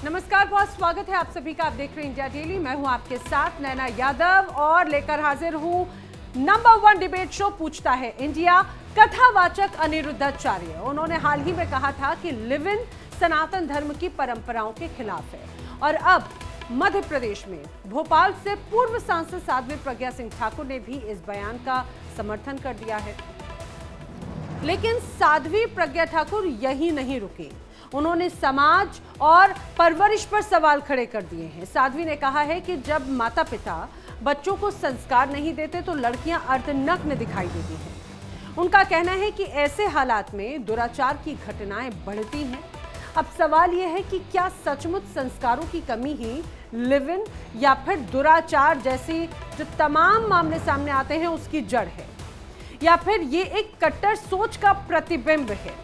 नमस्कार, बहुत स्वागत है आप सभी का। आप देख रहे हैं इंडिया डेली। मैं हूं आपके साथ नैना यादव और लेकर हाजिर हूं नंबर 1 डिबेट शो पूछता है इंडिया। कथावाचक अनिरुद्धाचार्य, उन्होंने हाल ही में कहा था कि लिव इन सनातन धर्म की परंपराओं के खिलाफ है। और अब मध्य प्रदेश में भोपाल से पूर्व सांसद साध्वी प्रज्ञा सिंह ठाकुर ने भी इस बयान का समर्थन कर दिया है। लेकिन साध्वी प्रज्ञा ठाकुर यही नहीं रुकी, उन्होंने समाज और परवरिश पर सवाल खड़े कर दिए हैं। साध्वी ने कहा है कि जब माता पिता बच्चों को संस्कार नहीं देते तो लड़कियां अर्धनग्न दिखाई देती हैं। उनका कहना है कि ऐसे हालात में दुराचार की घटनाएं बढ़ती हैं। अब सवाल यह है कि क्या सचमुच संस्कारों की कमी ही लिव इन या फिर दुराचार जैसी जो तमाम मामले सामने आते हैं उसकी जड़ है, या फिर ये एक कट्टर सोच का प्रतिबिंब है।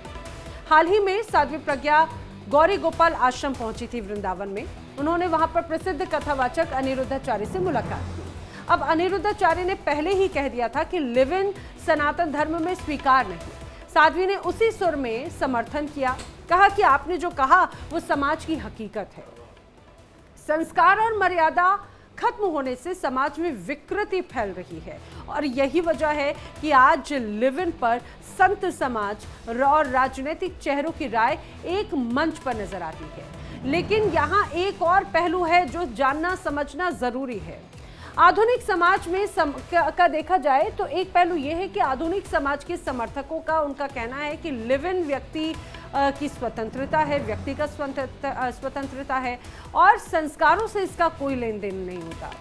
हाल ही में साध्वी प्रज्ञा गौरी गोपाल आश्रम पहुंची थी वृंदावन में। उन्होंने वहां पर प्रसिद्ध कथावाचक अनिरुद्धाचार्य से मुलाकात की। अब अनिरुद्धाचार्य ने पहले ही कह दिया था कि लिव इन सनातन धर्म में स्वीकार नहीं। साध्वी ने उसी सुर में समर्थन किया, कहा कि आपने जो कहा वो समाज की हकीकत है। संस्कार और मर्यादा खत्म होने से समाज में विकृति फैल रही है और यही वजह है कि आज लिव इन पर संत समाज और राजनीतिक चेहरों की राय एक मंच पर नजर आती है। लेकिन यहाँ एक और पहलू है जो जानना समझना जरूरी है। आधुनिक समाज में का देखा जाए तो एक पहलू यह है कि आधुनिक समाज के समर्थकों का उनका कहना है कि लिव इन व्यक्ति की स्वतंत्रता है, व्यक्ति का स्वतंत्रता है और संस्कारों से इसका कोई लेन देन नहीं होता।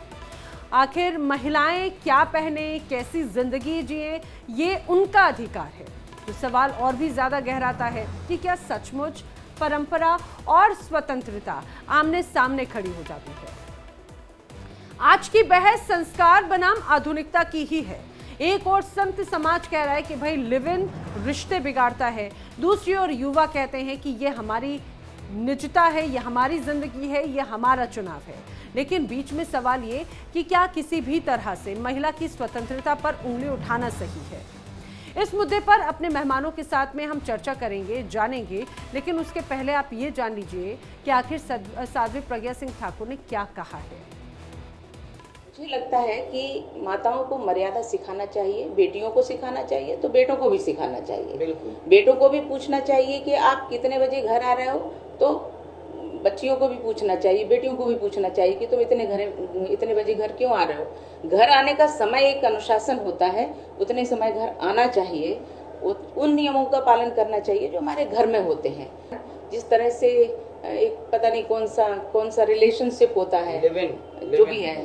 आखिर महिलाएं क्या पहने, कैसी जिंदगी जिए, ये उनका अधिकार है। तो सवाल और भी ज्यादा गहराता है कि क्या सचमुच परंपरा और स्वतंत्रता आमने सामने खड़ी हो जाती है। आज की बहस संस्कार बनाम आधुनिकता की ही है। एक और संत समाज कह रहा है कि भाई लिव इन रिश्ते बिगाड़ता है, दूसरी ओर युवा कहते हैं कि ये हमारी निजता है, ये हमारी जिंदगी है, ये हमारा चुनाव है। लेकिन बीच में सवाल ये कि क्या किसी भी तरह से महिला की स्वतंत्रता पर उंगली उठाना सही है। इस मुद्दे पर अपने मेहमानों के साथ में हम चर्चा करेंगे, जानेंगे, लेकिन उसके पहले आप ये जान लीजिए कि आखिर साध्वी प्रज्ञा सिंह ठाकुर ने क्या कहा है। मुझे लगता है कि माताओं को मर्यादा सिखाना चाहिए, बेटियों को सिखाना चाहिए तो बेटों को भी सिखाना चाहिए। बिल्कुल। बेटों को भी पूछना चाहिए कि आप कितने बजे घर आ रहे हो, तो बच्चियों को भी पूछना चाहिए, बेटियों को भी पूछना चाहिए कि तुम इतने बजे घर क्यों आ रहे हो। घर आने का समय एक अनुशासन होता है, उतने समय घर आना चाहिए, उन नियमों का पालन करना चाहिए जो हमारे घर में होते हैं। जिस तरह से एक पता नहीं कौन सा रिलेशनशिप होता है, जो भी है,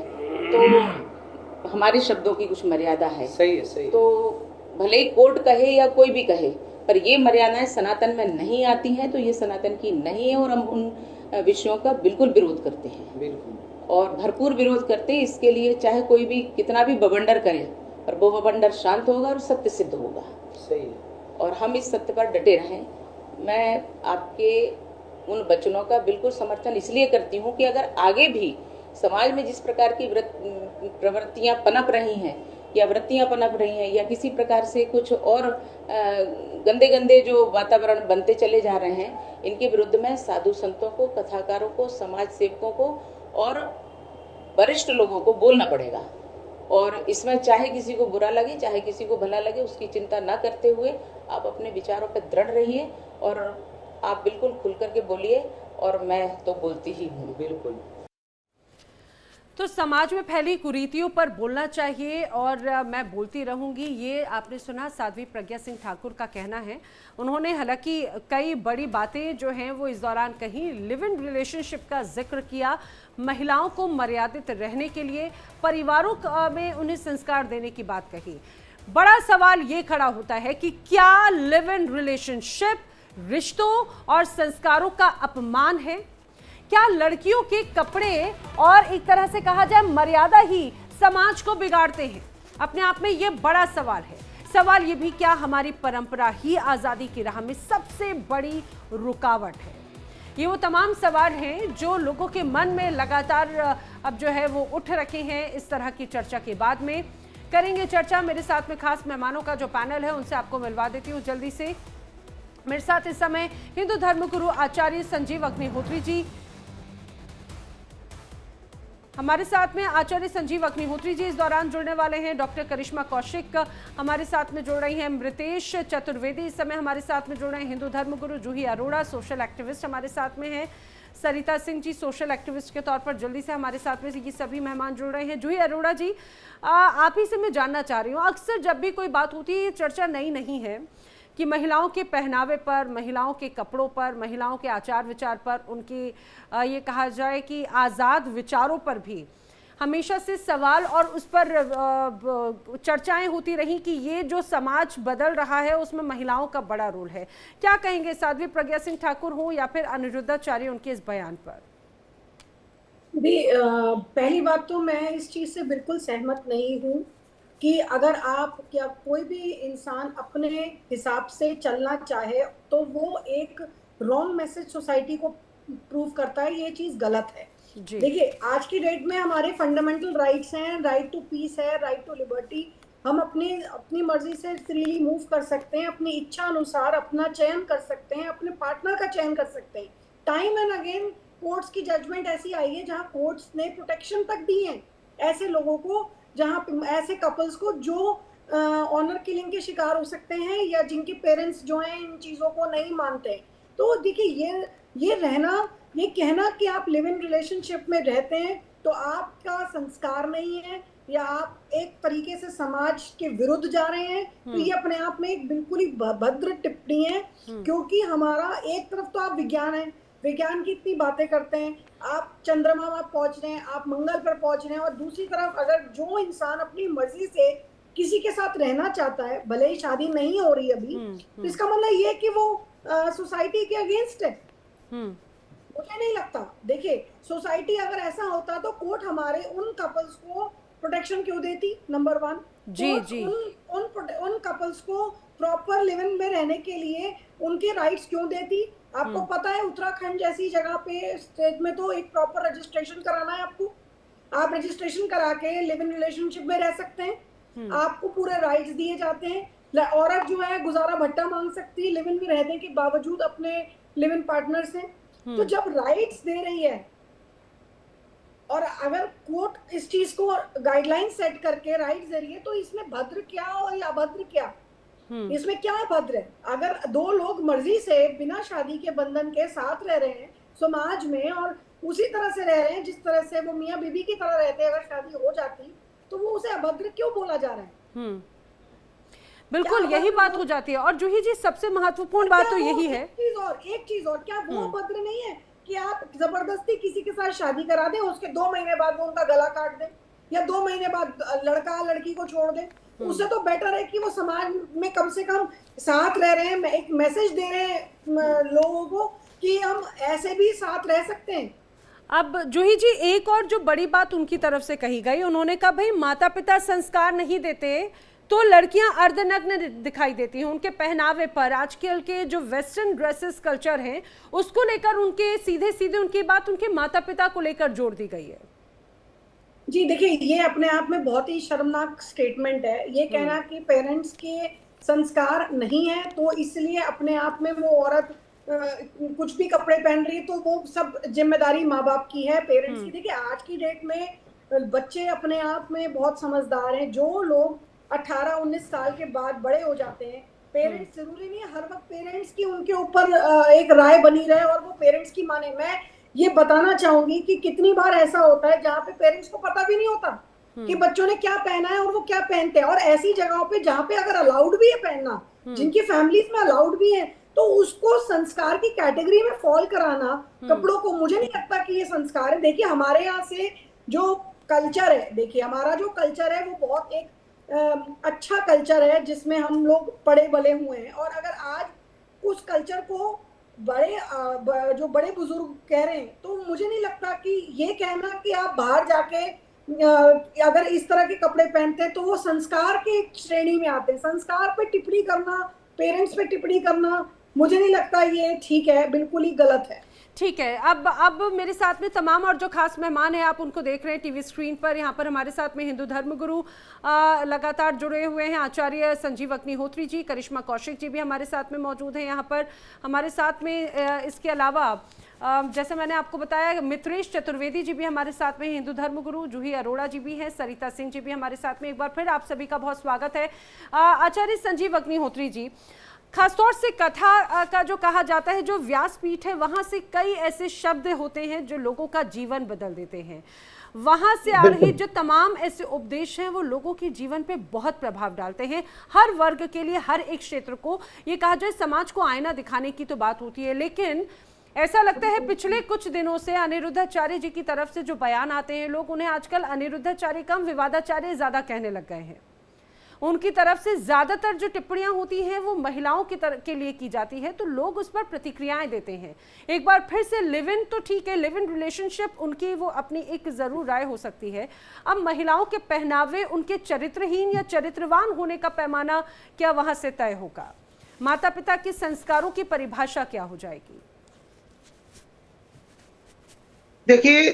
तो हमारे शब्दों की कुछ मर्यादा है। सही है, सही। तो भले ही कोर्ट कहे या कोई भी कहे, पर ये मर्यादाएं सनातन में नहीं आती हैं तो ये सनातन की नहीं है और हम उन विषयों का बिल्कुल विरोध करते हैं। बिल्कुल। और भरपूर विरोध करते हैं। इसके लिए चाहे कोई भी कितना भी बवंडर करे, पर वो बवंडर शांत होगा और सत्य सिद्ध होगा। सही है। और हम इस सत्य पर डटे रहें। मैं आपके उन वचनों का बिल्कुल समर्थन इसलिए करती हूँ कि अगर आगे भी समाज में जिस प्रकार की प्रवृत्तियां पनप रही हैं या किसी प्रकार से कुछ और गंदे गंदे जो वातावरण बनते चले जा रहे हैं, इनके विरुद्ध में साधु संतों को, कथाकारों को, समाज सेवकों को और वरिष्ठ लोगों को बोलना पड़ेगा। और इसमें चाहे किसी को बुरा लगे चाहे किसी को भला लगे, उसकी चिंता न करते हुए आप अपने विचारों पर दृढ़ रहिए और आप बिल्कुल खुल करके बोलिए। और मैं तो बोलती ही हूँ। बिल्कुल। तो समाज में फैली कुरीतियों पर बोलना चाहिए और मैं बोलती रहूंगी, ये आपने सुना साध्वी प्रज्ञा सिंह ठाकुर का कहना है। उन्होंने हालांकि कई बड़ी बातें जो हैं वो इस दौरान कही, लिव इन रिलेशनशिप का जिक्र किया, महिलाओं को मर्यादित रहने के लिए परिवारों में उन्हें संस्कार देने की बात कही। बड़ा सवाल ये खड़ा होता है कि क्या लिव इन रिलेशनशिप रिश्तों और संस्कारों का अपमान है? क्या लड़कियों के कपड़े और एक तरह से कहा जाए मर्यादा ही समाज को बिगाड़ते हैं? अपने आप में यह बड़ा सवाल है। सवाल ये भी, क्या हमारी परंपरा ही आजादी की राह में सबसे बड़ी रुकावट है? ये वो तमाम सवाल हैं जो लोगों के मन में लगातार अब जो है वो उठ रखे हैं। इस तरह की चर्चा के बाद में करेंगे चर्चा। मेरे साथ में खास मेहमानों का जो पैनल है उनसे आपको मिलवा देती हूँ जल्दी से। मेरे साथ इस समय हिंदू धर्मगुरु आचार्य संजीव अग्निहोत्री जी, हमारे साथ में आचार्य संजीव अग्निहोत्री जी इस दौरान जुड़ने वाले हैं। डॉक्टर करिश्मा कौशिक हमारे साथ में जुड़ रही हैं। मृतेश चतुर्वेदी इस समय हमारे साथ में जुड़ रहे हैं। हिंदू धर्मगुरु जूही अरोड़ा सोशल एक्टिविस्ट हमारे साथ में हैं। सरिता सिंह जी सोशल एक्टिविस्ट के तौर पर जल्दी से हमारे साथ में ये सभी मेहमान जुड़ रहे हैं। जूही अरोड़ा जी, आप ही से मैं जानना चाह रही हूँ, अक्सर जब भी कोई बात होती है, चर्चा नई नहीं है कि महिलाओं के पहनावे पर, महिलाओं के कपड़ों पर, महिलाओं के आचार विचार पर, उनकी ये कहा जाए कि आज़ाद विचारों पर भी हमेशा से सवाल और उस पर चर्चाएं होती रही कि ये जो समाज बदल रहा है उसमें महिलाओं का बड़ा रोल है। क्या कहेंगे साध्वी प्रज्ञा सिंह ठाकुर हो या फिर अनिरुद्धाचार्य उनके इस बयान पर? पहली बात तो मैं इस चीज से बिल्कुल सहमत नहीं हूँ कि अगर आप या कोई भी इंसान अपने हिसाब से चलना चाहे तो वो एक रॉन्ग मैसेज सोसाइटी को प्रूव करता है। ये चीज गलत है। देखिए, आज की डेट में हमारे फंडामेंटल राइट्स हैं, राइट टू पीस है, राइट टू लिबर्टी। हम अपनी मर्जी से फ्रीली मूव कर सकते हैं, अपनी इच्छा अनुसार अपना चयन कर सकते हैं, अपने पार्टनर का चयन कर सकते हैं। टाइम एंड अगेन कोर्ट्स की जजमेंट ऐसी आई है जहां कोर्ट्स ने प्रोटेक्शन तक दी है ऐसे लोगों को, जहां ऐसे कपल्स को जो ऑनर किलिंग के शिकार हो सकते हैं या जिनके पेरेंट्स जो हैं इन चीज़ों को नहीं मानते। तो देखिए, ये रहना, ये कहना कि आप लिव इन रिलेशनशिप में रहते हैं तो आपका संस्कार नहीं है या आप एक तरीके से समाज के विरुद्ध जा रहे हैं, तो ये अपने आप में एक बिल्कुल ही भद्र टिप्पणी है। क्योंकि हमारा एक तरफ तो आप विज्ञान है, विज्ञान की इतनी बातें करते हैं, आप चंद्रमा पर पहुंच रहे हैं, आप मंगल पर पहुंच रहे हैं, और दूसरी तरफ अगर जो इंसान अपनी मर्जी से किसी के साथ रहना चाहता है, भले ही शादी नहीं हो रही अभी, तो इसका मतलब ये है कि वो सोसाइटी के अगेंस्ट है। मुझे नहीं लगता। देखिए, सोसाइटी अगर ऐसा होता तो कोर्ट हमारे उन कपल्स को प्रोटेक्शन क्यों देती? नंबर 1 जी उन कपल्स को प्रॉपर लिव इन में रहने के लिए उनके राइट्स क्यों देती? आपको पता है उत्तराखंड जैसी जगह पे, स्टेट में तो एक प्रॉपर रजिस्ट्रेशन कराना है आपको। आप रजिस्ट्रेशन करा के लिव इन रिलेशनशिप में रह सकते हैं, आपको पूरे राइट्स दिए जाते हैं। औरत जो है गुजारा भत्ता मांग सकती है लिव इन में रहने के बावजूद अपने लिव इन पार्टनर से। तो जब राइट्स दे रही है और अगर कोर्ट इस चीज को गाइडलाइन सेट करके राइट्स दे रही है, तो इसमें भद्र क्या और अभद्र क्या? इसमें क्या भद्र है? अगर दो लोग मर्जी से बिना शादी के बंधन के साथ रह रहे हैं समाज में और उसी तरह से रह रहे हैं जिस तरह से वो मियाँ बीबी की तरह रहते हैं, अगर शादी हो जाती तो वो उसे अभद्र क्यों बोला जा रहा है? बिल्कुल यही बात हो जाती है। और जूही जी, सबसे महत्वपूर्ण बात तो यही है, एक चीज और, क्या वो भद्र नहीं है कि आप जबरदस्ती किसी के साथ शादी करा दें, उसके 2 महीने बाद वो उनका गला काट दें या 2 महीने बाद लड़का लड़की को छोड़ दे? उससे तो बेटर है कि वो समाज में कम से कम साथ रह रहे हैं, एक मैसेज दे रहे हैं लोगों को कि हम ऐसे भी साथ रह सकते हैं। अब जूही जी, एक और जो बड़ी बात उनकी तरफ से कही गई, उन्होंने कहा भाई माता पिता संस्कार नहीं देते तो लड़कियां अर्धनग्न दिखाई देती हैं। उनके पहनावे पर, आजकल के जो वेस्टर्न ड्रेसेस कल्चर हैं उसको लेकर उनके सीधे सीधे उनकी बात उनके माता पिता को लेकर जोड़ दी गई है। जी देखिए, ये अपने आप में बहुत ही शर्मनाक स्टेटमेंट है। ये कहना कि पेरेंट्स के संस्कार नहीं है तो इसलिए अपने आप में वो औरत कुछ भी कपड़े पहन रही है तो वो सब जिम्मेदारी माँ बाप की है, पेरेंट्स की। देखिए, आज की डेट में बच्चे अपने आप में बहुत समझदार हैं। जो लोग 18-19 साल के बाद बड़े हो जाते हैं, पेरेंट्स जरूरी नहीं है हर वक्त पेरेंट्स की उनके ऊपर एक राय बनी रहे और वो पेरेंट्स की माने। मैं ये बताना चाहूंगी कि कितनी बार ऐसा होता है जहाँ पे पेरेंट्स को पता भी नहीं होता कि बच्चों ने क्या पहना है और वो क्या पहनते हैं। और ऐसी जगहों पे जहाँ पे अगर अलाउड भी है पहनना, जिनकी फैमिलीज में अलाउड भी है, तो उसको संस्कार की कैटेगरी में फॉल कराना कपड़ों को, मुझे नहीं लगता कि ये संस्कार है। देखिए, हमारे यहाँ से जो कल्चर है, देखिए हमारा जो कल्चर है वो बहुत एक अच्छा कल्चर है जिसमें हम लोग पड़े बले हुए हैं। और अगर आज उस कल्चर को जो बड़े बुजुर्ग कह रहे हैं, तो मुझे नहीं लगता कि ये कहना कि आप बाहर जाके अगर इस तरह के कपड़े पहनते हैं तो वो संस्कार के श्रेणी में आते हैं। संस्कार पे टिप्पणी करना, पेरेंट्स पे टिप्पणी करना, मुझे नहीं लगता ये ठीक है, बिल्कुल ही गलत है। ठीक है, अब मेरे साथ में तमाम और जो खास मेहमान हैं आप उनको देख रहे हैं टीवी स्क्रीन पर। यहाँ पर हमारे साथ में हिंदू धर्मगुरु लगातार जुड़े हुए हैं, आचार्य संजीव अग्निहोत्री जी, करिश्मा कौशिक जी भी हमारे साथ में मौजूद हैं यहाँ पर हमारे साथ में। इसके अलावा जैसे मैंने आपको बताया, मित्रेश चतुर्वेदी जी भी हमारे साथ में, हिंदू धर्मगुरु जूही अरोड़ा जी भी हैं, सरिता सिंह जी भी हमारे साथ में। एक बार फिर आप सभी का बहुत स्वागत है। आचार्य संजीव अग्निहोत्री जी, खासतौर से कथा का जो कहा जाता है, जो व्यासपीठ है, वहां से कई ऐसे शब्द होते हैं जो लोगों का जीवन बदल देते हैं। वहां से आ रही जो तमाम ऐसे उपदेश हैं वो लोगों के जीवन पे बहुत प्रभाव डालते हैं। हर वर्ग के लिए, हर एक क्षेत्र को, ये कहा जाए समाज को आईना दिखाने की तो बात होती है, लेकिन ऐसा लगता है पिछले कुछ दिनों से अनिरुद्धाचार्य जी की तरफ से जो बयान आते हैं, लोग उन्हें आजकल अनिरुद्धाचार्य कम विवादाचार्य ज्यादा कहने लग गए हैं। उनकी तरफ से ज्यादातर जो टिप्पणियां होती हैं वो महिलाओं के लिए की जाती है, तो लोग उस पर प्रतिक्रियाएं देते हैं। एक बार फिर से लिव इन तो ठीक है, लिव इन रिलेशनशिप उनकी वो अपनी एक जरूर राय हो सकती है। अब महिलाओं के पहनावे, उनके चरित्रहीन या चरित्रवान होने का पैमाना क्या वहां से तय होगा? माता पिता के संस्कारों की परिभाषा क्या हो जाएगी? देखिए,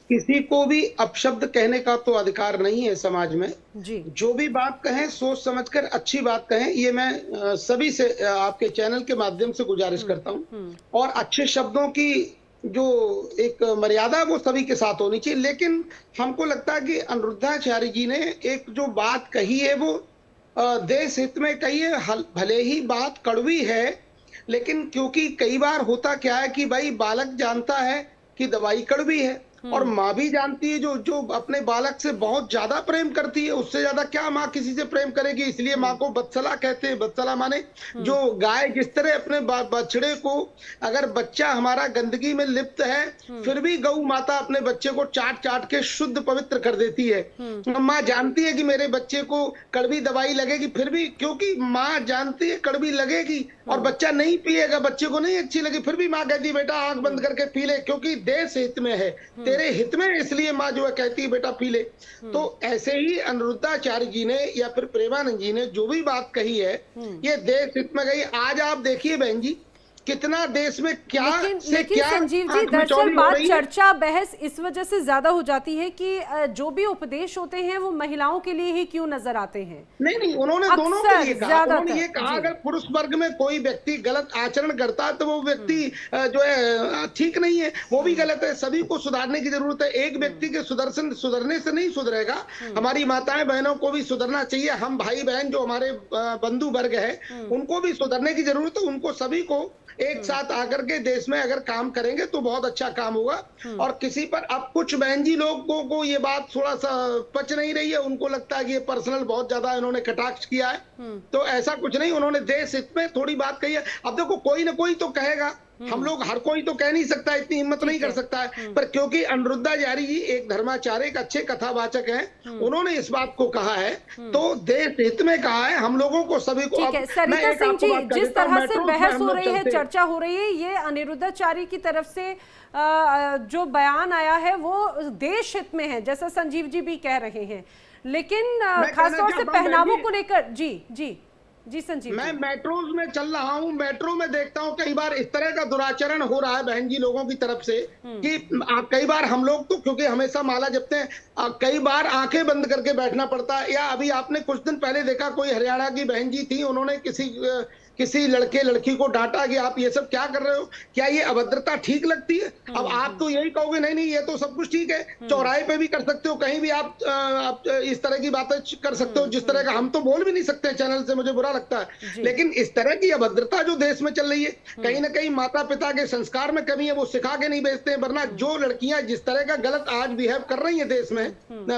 किसी को भी अपशब्द कहने का तो अधिकार नहीं है समाज में जी। जो भी बात कहें सोच समझकर अच्छी बात कहें, ये मैं सभी से आपके चैनल के माध्यम से गुजारिश करता हूं। और अच्छे शब्दों की जो एक मर्यादा वो सभी के साथ होनी चाहिए। लेकिन हमको लगता है कि अनिरुद्धाचार्य जी ने एक जो बात कही है वो देश हित में कही है। भले ही बात कड़वी है, लेकिन क्योंकि कई बार होता क्या है कि भाई बालक जानता है कि दवाई कड़वी है, और माँ भी जानती है, जो अपने बालक से बहुत ज्यादा प्रेम करती है, उससे ज्यादा क्या माँ किसी से प्रेम करेगी। इसलिए माँ को बत्सला कहते हैं। बत्सला माने जो गाय जिस तरह अपने बछड़े को, अगर बच्चा हमारा गंदगी में लिप्त है फिर भी गौ माता अपने बच्चे को चाट चाट के शुद्ध पवित्र कर देती है। माँ जानती है कि मेरे बच्चे को कड़वी दवाई लगेगी, फिर भी क्योंकि माँ जानती है कड़वी लगेगी और बच्चा नहीं पिएगा, बच्चे को नहीं अच्छी लगी, फिर भी माँ कहती है बेटा आंख बंद करके पी ले, क्योंकि देश हित में है, तेरे हित में, इसलिए माँ जो है कहती है बेटा पी ले। तो ऐसे ही अनिरुद्धाचार्य जी ने या फिर प्रेमानंद जी ने जो भी बात कही है ये देश हित में गई। आज आप देखिए बहन जी, कितना देश में क्या लेकिन संजीव जी, दरअसल बात चर्चा बहस इस वजह से ज्यादा हो जाती है कि जो भी उपदेश होते हैं वो महिलाओं के लिए ही क्यों नजर आते हैं। नहीं, उन्होंने दोनों के लिए कहा। उन्होंने ये कहा अगर पुरुष वर्ग में कोई व्यक्ति गलत आचरण करता है तो वो व्यक्ति जो है ठीक नहीं है, वो भी गलत है, सभी को सुधारने की जरूरत है। एक व्यक्ति के सुधरने से नहीं सुधरेगा, हमारी माताएं बहनों को भी सुधरना चाहिए। हम भाई बहन जो हमारे बंधु वर्ग है उनको भी सुधरने की जरूरत है। उनको सभी को एक साथ आकर के देश में अगर काम करेंगे तो बहुत अच्छा काम होगा। और किसी पर, अब कुछ बहन जी लोगों को ये बात थोड़ा सा पच नहीं रही है, उनको लगता है कि ये पर्सनल बहुत ज्यादा इन्होंने कटाक्ष किया है, तो ऐसा कुछ नहीं, उन्होंने देश हित में थोड़ी बात कही है। अब देखो कोई ना कोई तो कहेगा, हम लोग हर कोई तो कह नहीं सकता, इतनी हिम्मत नहीं कर सकता है, पर क्योंकि अनिरुद्धाचार्य जी एक धर्माचार्य, एक अच्छे कथावाचक हैं, उन्होंने इस बात को कहा है तो देश हित में कहा है, हम लोगों को सभी को। सरिता सिंह जी, जिस तरह से बहस हो रही है, चर्चा हो रही है, ये अनिरुद्धाचार्य की तरफ से जो बयान आया है वो देश हित में है, जैसा संजीव जी भी कह रहे हैं, लेकिन खासतौर से पहनावों को लेकर। जी संजीव, मैं मेट्रोज में चल रहा हूँ, मेट्रो में देखता हूँ कई बार इस तरह का दुराचरण हो रहा है बहन जी लोगों की तरफ से कि कई बार हम लोग तो क्योंकि हमेशा माला जपते हैं, कई बार आंखें बंद करके बैठना पड़ता है। या अभी आपने कुछ दिन पहले देखा, कोई हरियाणा की बहन जी थी, उन्होंने किसी लड़के लड़की को डांटा कि आप ये सब क्या कर रहे हो, क्या ये अभद्रता ठीक लगती है? अब आप तो यही कहोगे नहीं ये तो सब कुछ ठीक है, चौराहे पे भी कर सकते हो, कहीं भी आप इस तरह की बातें कर सकते हो, जिस तरह का हम तो बोल भी नहीं सकते चैनल से, मुझे बुरा लगता है। लेकिन इस तरह की अभद्रता जो देश में चल रही है, कहीं ना कहीं माता पिता के संस्कार में कमी है, वो सिखा के नहीं भेजते हैं। वरना जो लड़कियां जिस तरह का गलत आज बिहेव कर रही है देश में,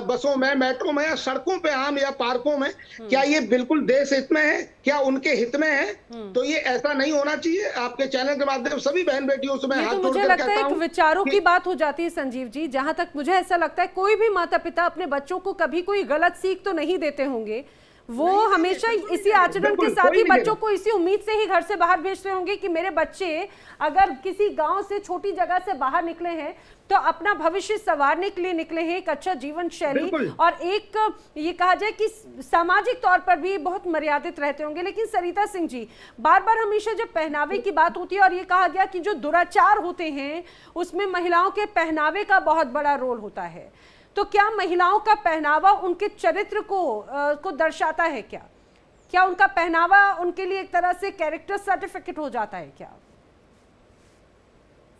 बसों में, मेट्रो में या सड़कों पे आम या पार्कों में, क्या ये बिल्कुल देश हित में है? क्या उनके हित में है? तो ये ऐसा नहीं होना चाहिए। आपके चैनल के माध्यम सभी बहन बेटियों से मैं हाथ जोड़ कर कहता हूं, एक विचारों की बात हो जाती है संजीव जी। जहां तक मुझे ऐसा लगता है कोई भी माता पिता अपने बच्चों को कभी कोई गलत सीख तो नहीं देते होंगे, वो हमेशा इसी आचरण के साथ ही बच्चों को इसी उम्मीद से ही घर से बाहर भेजते होंगे कि मेरे बच्चे अगर किसी गांव से, छोटी जगह से बाहर निकले हैं तो अपना भविष्य संवारने के लिए निकले हैं, एक अच्छा जीवन शैली और एक ये कहा जाए कि सामाजिक तौर पर भी बहुत मर्यादित रहते होंगे। लेकिन सरिता सिंह जी, बार बार हमेशा जब पहनावे की बात होती है और ये कहा गया कि जो दुराचार होते हैं उसमें महिलाओं के पहनावे का बहुत बड़ा रोल होता है, तो क्या महिलाओं का पहनावा उनके चरित्र को दर्शाता है? क्या उनका पहनावा उनके लिए एक तरह से कैरेक्टर सर्टिफिकेट हो जाता है क्या?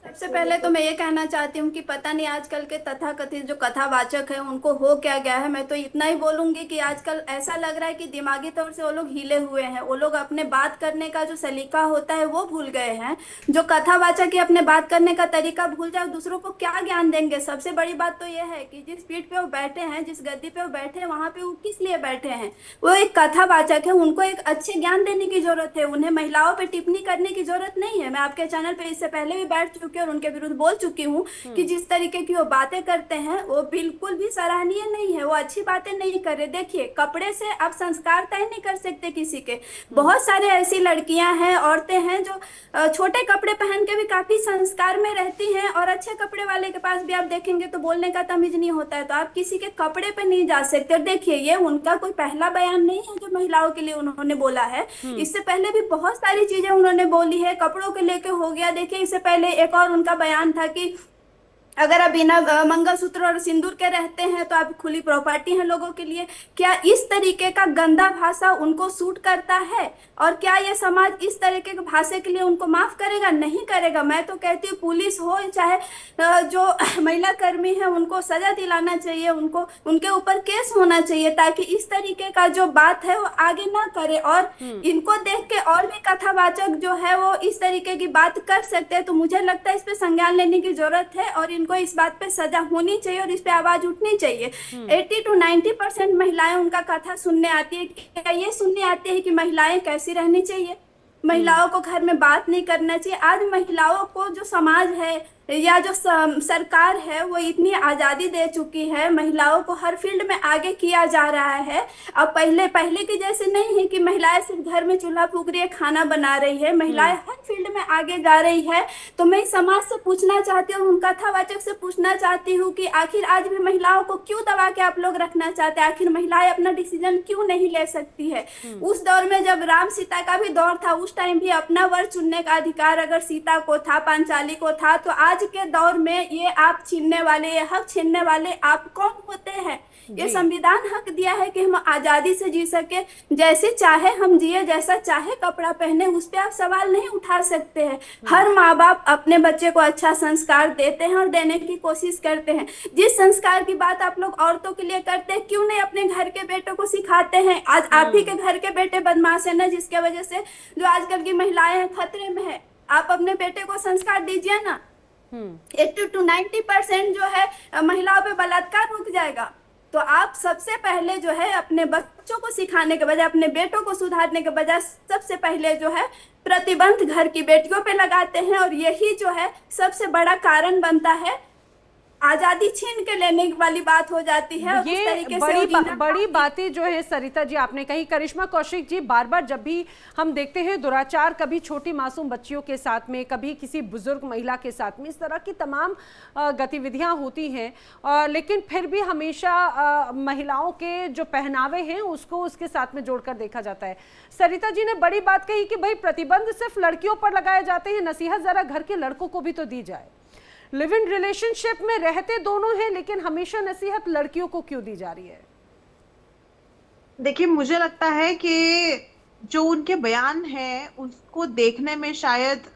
सबसे पहले तो मैं ये कहना चाहती हूँ कि पता नहीं आजकल के तथाकथित जो कथावाचक है उनको हो क्या गया है। मैं तो इतना ही बोलूंगी कि आजकल ऐसा लग रहा है कि दिमागी तौर से वो लोग हिले हुए हैं। वो लोग अपने बात करने का जो सलीका होता है वो भूल गए हैं। जो कथावाचक है अपने बात करने का तरीका भूल जाए, दूसरों को क्या ज्ञान देंगे। सबसे बड़ी बात तो ये है कि जिस पीठ पे वो बैठे हैं, जिस गद्दी पे वो बैठे हैं, वहां पे वो किस लिए बैठे हैं। वो एक कथावाचक है, उनको एक अच्छे ज्ञान देने की जरूरत है। उन्हें महिलाओं पे टिप्पणी करने की जरूरत नहीं है। मैं आपके चैनल पे इससे पहले भी बैठ चुकी और उनके विरुद्ध बोल चुकी हूँ कि जिस तरीके की वो बातें करते हैं वो बिल्कुल भी सराहनीय नहीं है। वो अच्छी बातें नहीं कर रहे। देखिए, कपड़े से आप संस्कार तय नहीं कर सकते किसी के। बहुत सारे ऐसी लड़कियां हैं, औरतें हैं जो छोटे कपड़े पहन के भी काफी संस्कार में रहती हैं, और अच्छे कपड़े वाले के पास भी आप देखेंगे तो बोलने का तमीज नहीं होता है। तो आप किसी के कपड़े पे नहीं जा सकते। और देखिए, ये उनका कोई पहला बयान नहीं है जो महिलाओं के लिए उन्होंने बोला है। इससे पहले भी बहुत सारी चीजें उन्होंने बोली है। कपड़ों के लेके हो गया। देखिए, इससे पहले एक और उनका बयान था कि अगर आप बिना मंगलसूत्र और सिंदूर के रहते हैं तो आप खुली प्रॉपर्टी है लोगों के लिए। क्या इस तरीके का गंदा भाषा उनको सूट करता है? और क्या ये समाज इस तरीके के भाषा के लिए उनको माफ करेगा? नहीं करेगा। मैं तो कहती हूँ पुलिस हो चाहे जो महिला कर्मी है उनको सजा दिलाना चाहिए। उनको उनके ऊपर केस होना चाहिए ताकि इस तरीके का जो बात है वो आगे ना करे। और इनको देख के और भी कथावाचक जो है वो इस तरीके की बात कर सकते हैं। तो मुझे लगता है इस पे संज्ञान लेने की जरूरत है और इनको इस बात पे सजा होनी चाहिए और इस पे आवाज उठनी चाहिए। 80 to 90% महिलाएं उनका कथा सुनने आती है। क्या ये सुनने आती है कि महिलाएं कैसी रहनी चाहिए? महिलाओं को घर में बात नहीं करना चाहिए। आज महिलाओं को जो समाज है या जो सरकार है वो इतनी आज़ादी दे चुकी है। महिलाओं को हर फील्ड में आगे किया जा रहा है। अब पहले की जैसे नहीं है कि महिलाएं सिर्फ घर में चूल्हा फूक रही है, खाना बना रही है। महिलाएं हर फील्ड में आगे जा रही है। तो मैं समाज से पूछना चाहती हूँ, उन कथावाचक से पूछना चाहती हूँ कि आखिर आज भी महिलाओं को क्यों दबा के आप लोग रखना चाहते हैं? आखिर महिलाएं अपना डिसीजन क्यों नहीं ले सकती है? उस दौर में जब राम सीता का भी दौर था, उस टाइम भी अपना वर चुनने का अधिकार अगर सीता को था, पांचाली को था, तो आज के दौर में ये आप छीनने वाले, ये हक छीनने वाले आप कौन होते हैं? ये संविधान हक दिया है कि हम आजादी से जी सके, जैसे चाहे हम जिए, जैसा चाहे कपड़ा पहने, उस पे आप सवाल नहीं उठा सकते हैं। हर माँ बाप अपने बच्चे को अच्छा संस्कार देते हैं और देने की कोशिश करते हैं। जिस संस्कार की बात आप लोग औरतों के लिए करते हैं, क्यों नहीं अपने घर के बेटों को सिखाते हैं? आज आप ही के घर के बेटे बदमाश है ना, जिसके वजह से जो आजकल की महिलाएं हैं खतरे में है। आप अपने बेटे को संस्कार दीजिए ना। 80 to 90% जो है महिलाओं पे बलात्कार रुक जाएगा। तो आप सबसे पहले जो है अपने बच्चों को सिखाने के बजाय, अपने बेटों को सुधारने के बजाय सबसे पहले जो है प्रतिबंध घर की बेटियों पे लगाते हैं। और यही जो है सबसे बड़ा कारण बनता है, आजादी छीन के लेने वाली बात हो जाती है। और ये तरीके बड़ी बातें जो है सरिता जी आपने कही। करिश्मा कौशिक जी, बार बार जब भी हम देखते हैं दुराचार, कभी छोटी मासूम बच्चियों के साथ में, कभी किसी बुजुर्ग महिला के साथ में, इस तरह की तमाम गतिविधियां होती हैं, लेकिन फिर भी हमेशा महिलाओं के जो पहनावे हैं उसको उसके साथ में जोड़कर देखा जाता है। सरिता जी ने बड़ी बात कही कि भाई प्रतिबंध सिर्फ लड़कियों पर लगाए जाते हैं, नसीहत जरा घर के लड़कों को भी तो दी जाए। लिव इन रिलेशनशिप में रहते दोनों हैं, लेकिन हमेशा नसीहत लड़कियों को क्यों दी जा रही है? देखिए, मुझे लगता है कि जो उनके बयान है उसको देखने में शायद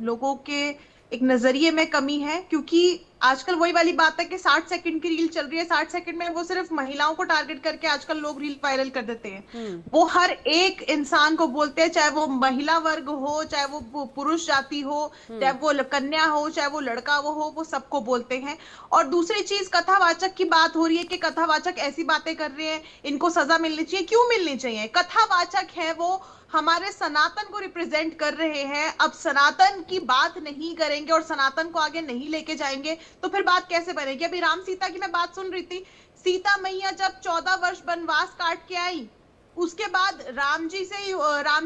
लोगों के एक नजरिए में कमी है, क्योंकि आजकल वही वाली बात है कि 60 सेकंड की रील चल रही है, 60 सेकंड में वो सिर्फ महिलाओं को टारगेट करके आजकल लोग रील वायरल कर देते हैं। वो हर एक इंसान को बोलते हैं, चाहे वो महिला वर्ग हो, चाहे वो पुरुष जाति हो, चाहे वो कन्या हो, चाहे वो लड़का वो सबको बोलते हैं। और दूसरी चीज, कथावाचक की बात हो रही है कि कथावाचक ऐसी बातें कर रहे हैं, इनको सजा मिलनी चाहिए। क्यों मिलनी चाहिए? कथावाचक है वो हमारे सनातन को रिप्रेजेंट कर रहे हैं। अब सनातन की बात नहीं करेंगे और सनातन को आगे नहीं लेके जाएंगे तो फिर बात कैसे बनेगी? अभी राम सीता की मैं बात सुन रही थी। सीता मैया जब 14 वर्ष वनवास काट के आई, उसके बाद राम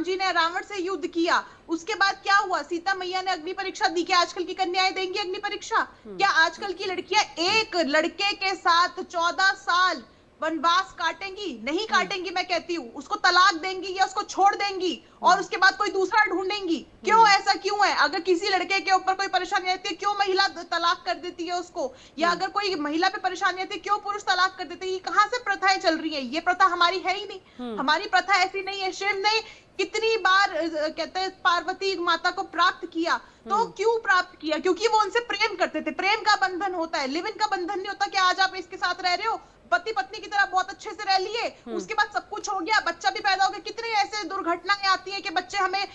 जी ने रावण से युद्ध किया। उसके बाद क्या हुआ? सीता मैया ने अग्नि परीक्षा दी। क्या आजकल की कन्याएं देंगी अग्नि परीक्षा? क्या आजकल की लड़कियां एक लड़के के साथ 14 साल वनवास काटेंगी? नहीं काटेंगी। मैं कहती हूँ उसको तलाक देंगी या उसको छोड़ देंगी और उसके बाद कोई दूसरा ढूंढेंगी। क्यों? ऐसा क्यों है? अगर किसी लड़के के ऊपर कोई परेशानी आती है, क्यों महिला तलाक कर देती है उसको? या अगर कोई महिला पे परेशानी आती है, क्यों पुरुष तलाक कर देते हैं? ये कहाँ से प्रथाएं चल रही है? ये प्रथा हमारी है ही नहीं। हमारी प्रथा ऐसी नहीं है। शेम नहीं कितनी बार कहते हैं पार्वती माता को प्राप्त किया, तो क्यों प्राप्त किया? क्योंकि वो उनसे प्रेम करते थे। प्रेम का बंधन होता है, लिव इन का बंधन नहीं होता कि आज आप इसके साथ रह रहे हो, पति पत्नी की तरह बहुत अच्छे से रह लिए, उसके बाद सब कुछ हो गया, बच्चा भी पैदा हो गया। कितनी ऐसे दुर्घटनाएं आती हैं कि बच्चे हमें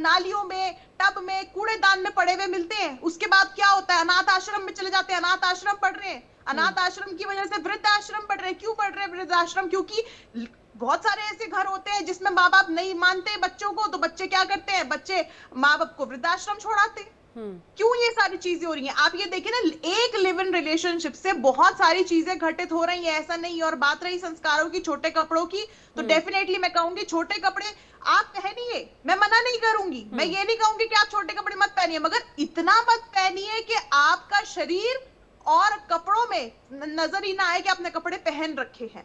नालियों में, टब में, कूड़ेदान में पड़े हुए मिलते हैं। उसके बाद क्या होता है? अनाथ आश्रम में चले जाते हैं, अनाथ आश्रम पढ़ रहे हैं, अनाथ आश्रम की वजह से वृद्ध आश्रम पढ़ रहे हैं। क्यों पढ़ रहे हैं वृद्ध आश्रम? क्योंकि बहुत सारे ऐसे घर होते हैं जिसमें माँ बाप नहीं मानते बच्चों को, तो बच्चे क्या करते हैं? बच्चे माँ बाप को वृद्धाश्रम छोड़ाते हैं। क्यों ये सारी चीजें हो रही हैं? आप ये देखिए ना, एक लिव इन रिलेशनशिप से बहुत सारी चीजें घटित हो रही हैं, ऐसा नहीं। और बात रही संस्कारों की, छोटे कपड़ों की, तो डेफिनेटली मैं कहूंगी छोटे कपड़े आप पहनिए, मैं मना नहीं करूंगी, मैं ये नहीं कहूंगी कि आप छोटे कपड़े मत पहनिए, मगर इतना मत पहनिए कि आपका शरीर और कपड़ों में नजर ही ना आए कि आपने कपड़े पहन रखे हैं।